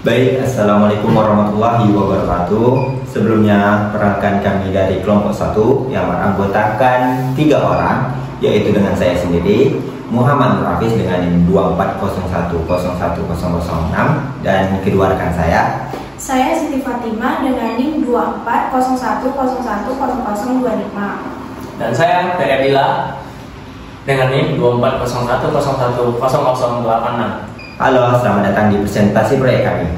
Baik, Assalamualaikum warahmatullahi wabarakatuh. Sebelumnya, perkenalkan kami dari kelompok 1 yang beranggotakan 3 orang, yaitu dengan saya sendiri, Muhammad Nur Hafiz dengan NIM 2401010006, dan kedua rekan saya. Saya Siti Fatimah dengan NIM 2401010025. Dan saya Ferry Abdillah dengan NIM 2401010086. Halo, selamat datang di presentasi proyek kami.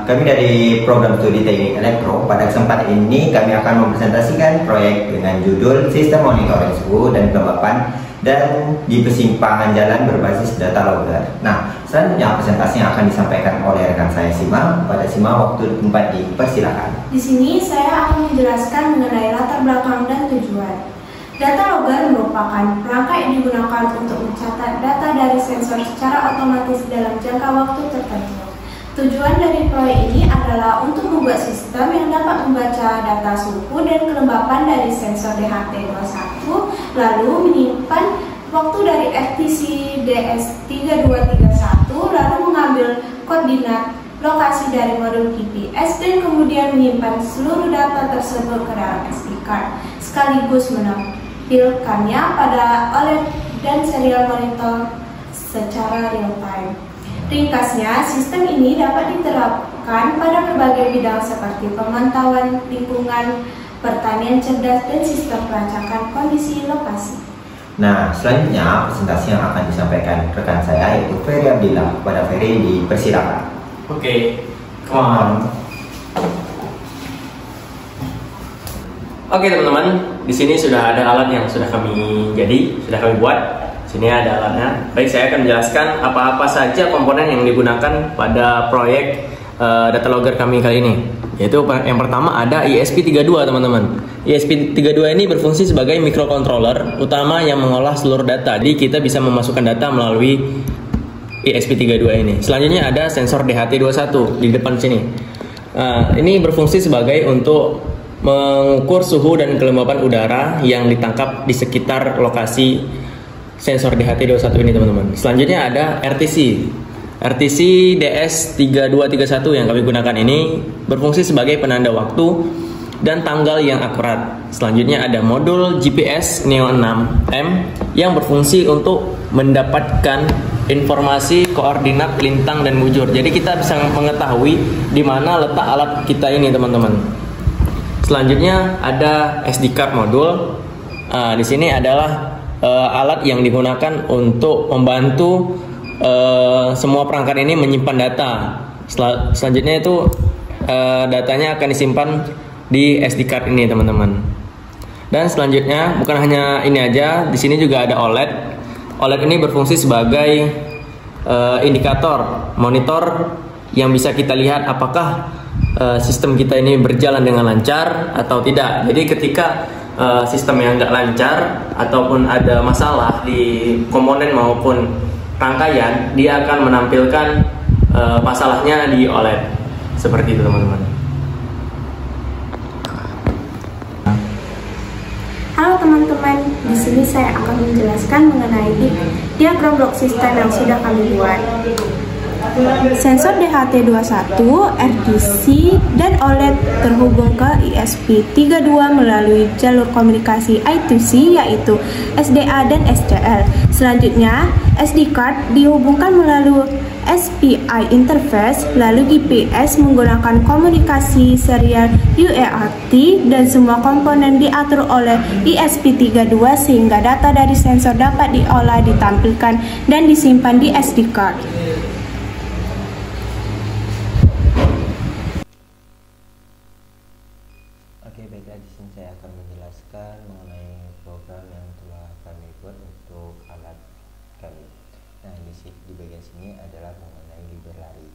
Kami dari program studi teknik elektro. Pada kesempatan ini kami akan mempresentasikan proyek dengan judul Sistem Monitoring Suhu dan Kelembapan dan di persimpangan jalan berbasis data logger. Nah, selanjutnya presentasi yang akan disampaikan oleh rekan saya Sima. Pada Sima, waktu dan tempat dipersilakan. Di sini saya akan menjelaskan mengenai latar belakang dan tujuan. Data logger merupakan perangkat yang digunakan untuk mencatat data dari sensor secara otomatis dalam jangka waktu tertentu. Tujuan dari proyek ini adalah untuk membuat sistem yang dapat membaca data suhu dan kelembapan dari sensor DHT21, lalu menyimpan waktu dari RTC DS3231, lalu mengambil koordinat lokasi dari modul GPS dan kemudian menyimpan seluruh data tersebut ke dalam SD card, sekaligus menampilkannya pada OLED dan serial monitor secara real time. Ringkasnya, sistem ini dapat diterapkan pada berbagai bidang seperti pemantauan lingkungan, pertanian cerdas, dan sistem pelacakan kondisi lokasi. Nah, selanjutnya presentasi yang akan disampaikan rekan saya yaitu Ferry Abdillah. Kepada Ferry dipersilakan. Oke, teman-teman, di sini sudah ada alat yang sudah kami buat. Sini ada alatnya. Baik, saya akan menjelaskan apa-apa saja komponen yang digunakan pada proyek data logger kami kali ini. Yaitu yang pertama ada ESP32, teman-teman. ESP32 ini berfungsi sebagai microcontroller utama yang mengolah seluruh data. Jadi kita bisa memasukkan data melalui ESP32 ini. Selanjutnya ada sensor DHT21 di depan sini. Ini berfungsi sebagai untuk mengukur suhu dan kelembapan udara yang ditangkap di sekitar lokasi sensor DHT21 ini, teman-teman. Selanjutnya ada RTC DS3231 yang kami gunakan ini berfungsi sebagai penanda waktu dan tanggal yang akurat. Selanjutnya ada modul GPS Neo 6M yang berfungsi untuk mendapatkan informasi koordinat lintang dan bujur. Jadi kita bisa mengetahui di mana letak alat kita ini, teman-teman. Selanjutnya ada SD card modul. Di sini adalah alat yang digunakan untuk membantu semua perangkat ini menyimpan data. Selanjutnya itu datanya akan disimpan di SD card ini, teman-teman. Dan selanjutnya bukan hanya ini aja, di sini juga ada OLED. OLED ini berfungsi sebagai indikator monitor yang bisa kita lihat apakah sistem kita ini berjalan dengan lancar atau tidak. Jadi ketika sistem yang nggak lancar ataupun ada masalah di komponen maupun rangkaian, dia akan menampilkan masalahnya di OLED. Seperti itu, teman-teman. Halo teman-teman, di sini saya akan menjelaskan mengenai diagram blok sistem yang sudah kami buat. Sensor DHT21, RTC, dan OLED terhubung ke ESP32 melalui jalur komunikasi I2C yaitu SDA dan SCL. Selanjutnya, SD card dihubungkan melalui SPI interface, lalu GPS menggunakan komunikasi serial UART, dan semua komponen diatur oleh ESP32 sehingga data dari sensor dapat diolah, ditampilkan, dan disimpan di SD card. Oke, baiklah, di sini saya akan menjelaskan mengenai program yang telah kami buat untuk alat kami. Nah, di bagian sini adalah mengenai library.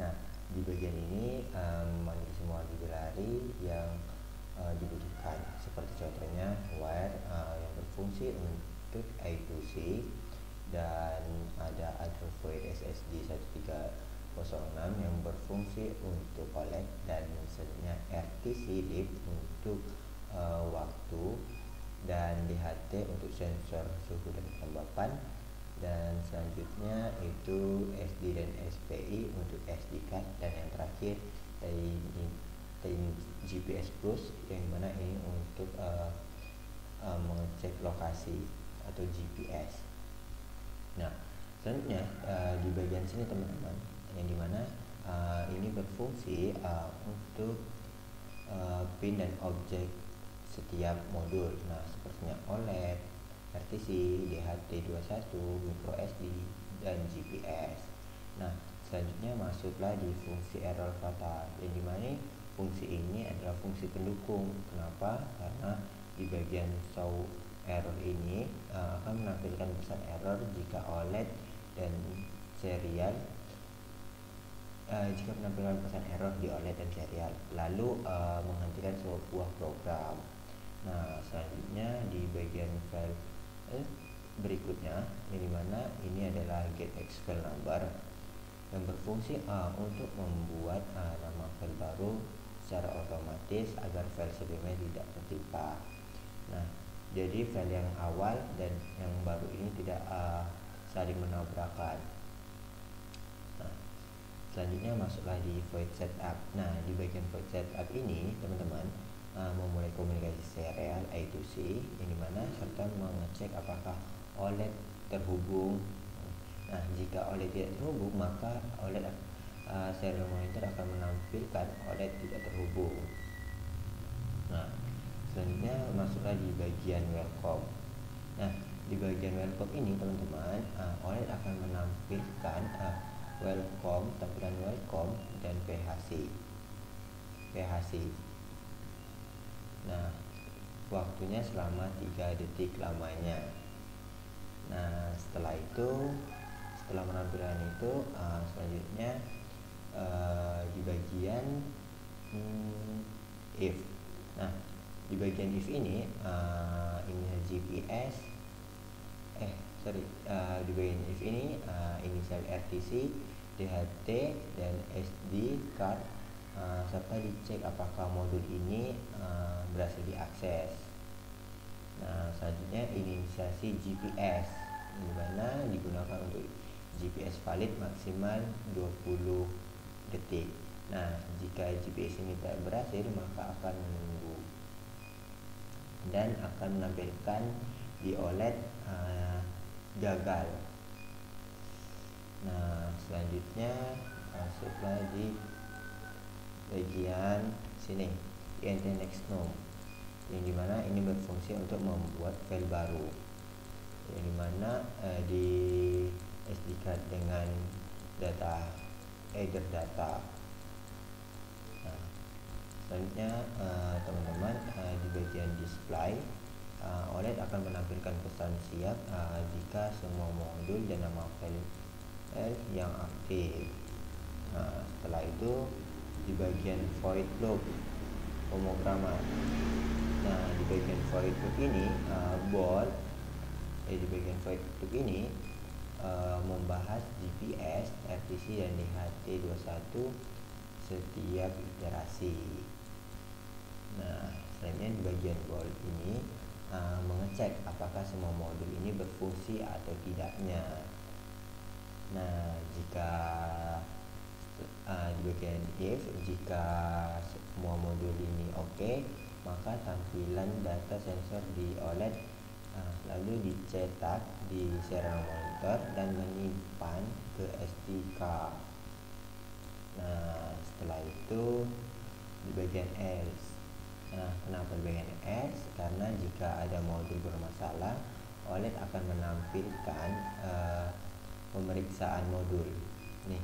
Nah, di bagian ini ada semua library yang dibutuhkan. Seperti contohnya wire yang berfungsi untuk I2C, dan ada Android SSD 1306 yang berfungsi untuk OLED, dan selanjutnya RTC DIP untuk waktu, dan DHT untuk sensor suhu dan kelembapan, dan selanjutnya itu SD dan SPI untuk SD card, dan yang terakhir TIM GPS Plus yang mana ini untuk mengecek lokasi atau GPS. Nah, selanjutnya di bagian sini teman-teman, yang dimana ini berfungsi untuk pin dan objek setiap modul. Nah, sepertinya OLED, RTC, DHT21, microSD, dan GPS. Nah, selanjutnya masuklah di fungsi error fatal, yang dimana fungsi ini adalah fungsi pendukung. Kenapa? Karena di bagian show error ini akan menampilkan pesan error jika OLED dan serial jika menampilkan pesan error di OLED dan serial, lalu menghentikan sebuah program. Nah, selanjutnya di bagian file berikutnya, yang dimana ini adalah getEx file number yang berfungsi untuk membuat nama file baru secara otomatis agar file sebelumnya tidak tertimpa. Nah, jadi file yang awal dan yang baru ini tidak saling menabrakan. Nah, selanjutnya masuklah di void setup. Nah, di bagian void setup ini teman-teman memulai komunikasi serial I2C, yang dimana serta mengecek apakah OLED terhubung. Nah, jika OLED tidak terhubung, maka OLED serial monitor akan menampilkan OLED tidak terhubung. Nah, selanjutnya masuklah di bagian welcome. Nah, di bagian welcome ini teman-teman, OLED akan menampilkan welcome, tampilan welcome dan PHC. Nah, waktunya selama 3 detik lamanya. Nah, setelah penampilan itu, selanjutnya di bagian if. Nah, di bagian if ini GPS di bagian if ini inisial RTC, DHT, dan SD card, serta dicek apakah modul ini berhasil diakses. Nah, selanjutnya inisiasi GPS, di mana digunakan untuk GPS valid maksimal 20 detik. Nah, jika GPS ini tidak berhasil, maka akan menunggu dan akan menampilkan di OLED gagal. Nah, selanjutnya masuklah di bagian sini, INT next nom, yang dimana ini berfungsi untuk membuat file baru, yang dimana di SD card dengan data header data. Nah, selanjutnya teman-teman, di bagian display, OLED akan menampilkan pesan siap jika semua modul dan nama file yang aktif. Nah, setelah itu di bagian void loop pemrograman. Nah, di bagian void loop ini di bagian void loop ini membahas GPS, RTC, dan DHT21 setiap iterasi. Nah, selanjutnya di bagian bold ini mengecek apakah semua modul ini berfungsi atau tidaknya. Nah, jika di bagian if, jika semua modul ini oke, maka tampilan data sensor di OLED lalu dicetak di serial monitor dan menyimpan ke SD card. Nah, setelah itu di bagian else. Nah, kenapa di bagian else? Karena jika ada modul bermasalah, OLED akan menampilkan pemeriksaan modul. Nih,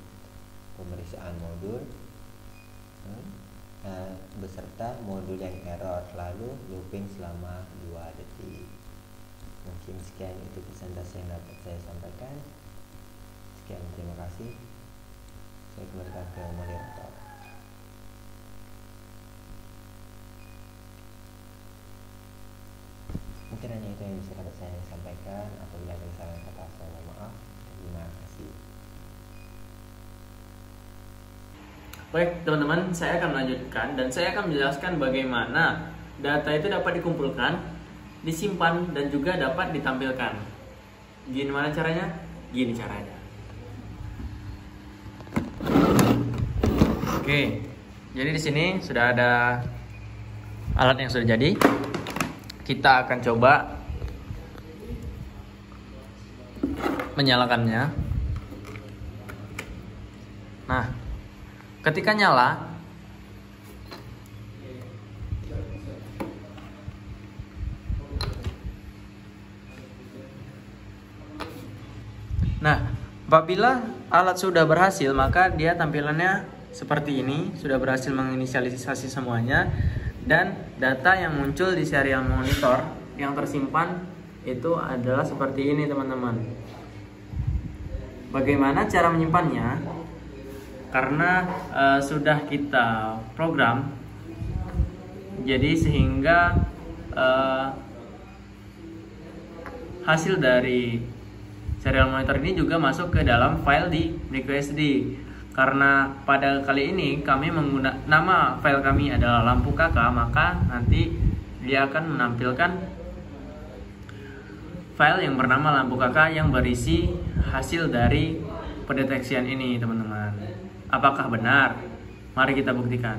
pemeriksaan modul beserta modul yang error, lalu looping selama 2 detik. Mungkin sekian itu presentasi yang dapat saya sampaikan. Sekian, terima kasih. Saya kembalikan ke moderator. Mungkin hanya itu yang bisa dapat saya sampaikan. Apabila ada kesalahan kata, saya mohon maaf. Terima kasih. Baik teman-teman, saya akan melanjutkan dan saya akan menjelaskan bagaimana data itu dapat dikumpulkan, disimpan, dan juga dapat ditampilkan. Gimana caranya? Gini caranya. Oke, jadi di sini sudah ada alat yang sudah jadi. Kita akan coba menyalakannya. Nah, ketika nyala, apabila alat sudah berhasil, maka dia tampilannya seperti ini, sudah berhasil menginisialisasi semuanya, dan data yang muncul di serial monitor yang tersimpan itu adalah seperti ini, teman-teman. Bagaimana cara menyimpannya? Karena sudah kita program, jadi sehingga hasil dari serial monitor ini juga masuk ke dalam file di microSD. Karena pada kali ini kami menggunakan nama file kami adalah lampu kakak, maka nanti dia akan menampilkan file yang bernama lampu kakak yang berisi hasil dari pendeteksian ini, teman-teman. Apakah benar? Mari kita buktikan.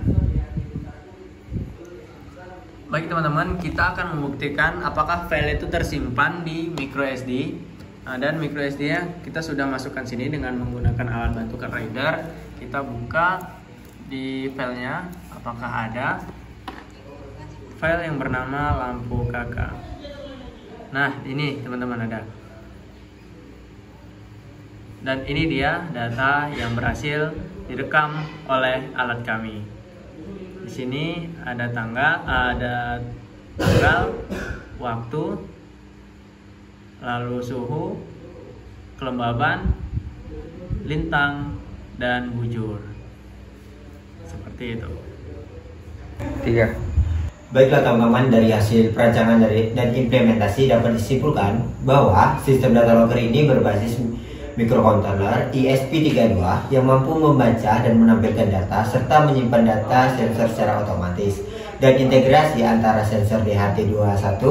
Baik teman-teman, kita akan membuktikan apakah file itu tersimpan di microSD. Nah, dan microSD nya kita sudah masukkan sini dengan menggunakan alat bantu card reader. Kita buka di filenya, apakah ada file yang bernama lampu kakak. Nah, ini teman-teman ada. Dan ini dia data yang berhasil direkam oleh alat kami. Di sini ada tanggal, waktu, lalu suhu, kelembaban, lintang, dan bujur. Seperti itu. 3. Baiklah teman-teman, dari hasil perancangan dan implementasi dapat disimpulkan bahwa sistem data logger ini berbasis microcontroller ESP32 yang mampu membaca dan menampilkan data serta menyimpan data sensor secara otomatis, dan integrasi antara sensor DHT21,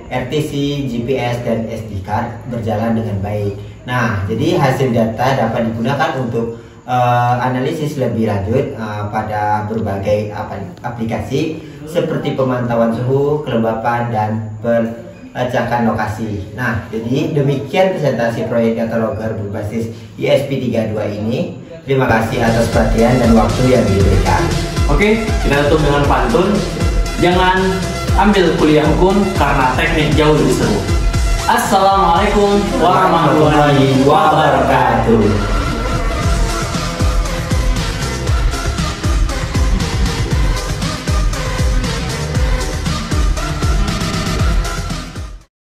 RTC, GPS, dan SD card berjalan dengan baik. Nah, jadi hasil data dapat digunakan untuk analisis lebih lanjut pada berbagai aplikasi seperti pemantauan suhu, kelembapan, dan pelacakan lokasi. Nah, jadi demikian presentasi proyek data logger berbasis ESP32 ini. Terima kasih atas perhatian dan waktu yang diberikan. Oke, kita tutup dengan pantun. Jangan ambil kuliah hukum karena teknik jauh lebih seru. Assalamualaikum warahmatullahi wabarakatuh.